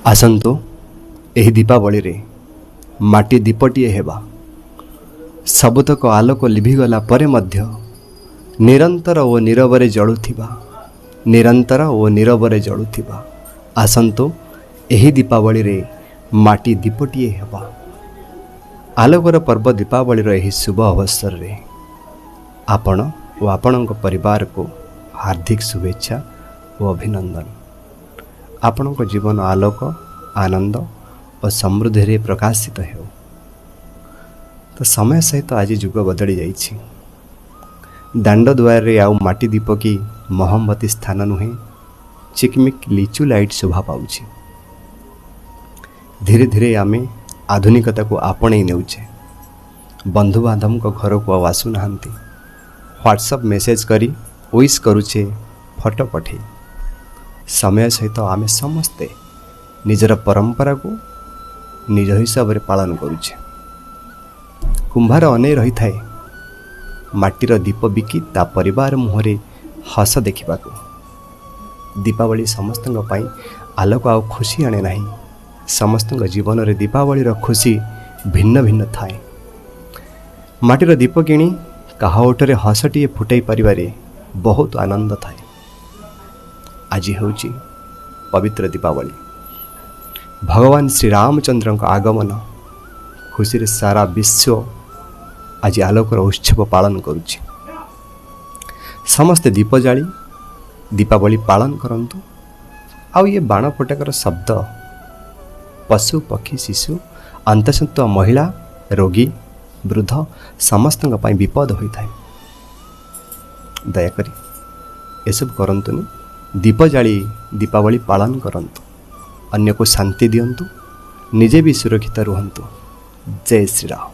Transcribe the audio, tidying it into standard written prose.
आसंतु एही दीपावली रे माटी दीपटीए हेबा। सबुतक आलोक लिभिगला परे मध्य निरंतर ओ नीरवरे जळुथिबा, निरंतर ओ नीरवरे जळुथिबा। आसंतु एही दीपावली रे माटी दीपटीए हेबा। आलोकर पर्व दीपावली रो एही शुभ अवसर रे आपण ओ आपणक परिवार को हार्दिक शुभेच्छा और अभिनंदन। आपणक जीवन आलोक आनंद और समृद्धि रे प्रकाशित हो। तो समय सहित आज जुग बदली जाइछि। दांड द्वार रे आउ माटी दीप की मोहम्मती स्थान नुहे, चिकमिक लिचु लाइट शोभा पाउछि। धीरे धीरे आमे आधुनिकता को आपणे नेउछे। बंधु बांधव को घर को आसु नाहंती, व्हाट्सएप मेसेज करी विश करुछे, फोटो पठे। समय सहित आमे समस्ते निजर परंपरा को निज हिसाब रे पालन करुछे। कुंभार अने रही थाए माटीर दीप बिकी ता परिवार मुहरे हस देखा। दीपावली समस्त आलोक आ खुशी आने नहीं। समस्त जीवन रे दीपावली रो खुशी भिन्न भिन्न थाए। माटीर दीप किणी काहा ओठरे हसटीए फुटाई परिवारे बहुत आनंद थाए। आज होची पवित्र दीपावली। भगवान श्री रामचंद्र आगमन खुशी रे सारा विश्व आज आलोकर उत्सव पालन करुछि। समस्ते दीप जाली दीपावली पालन करंतु। आउ ये बाण फटाकर शब्द पशु पक्षी शिशु अंतसत्व महिला रोगी वृद्ध समस्त विपद होता है। दयाकरी एसब करंतुनि। दीप जाली दीपावली पालन करंतु। अन्य को शांति दियंतु, निजे भी सुरक्षित रुहंतु। जय श्री राम।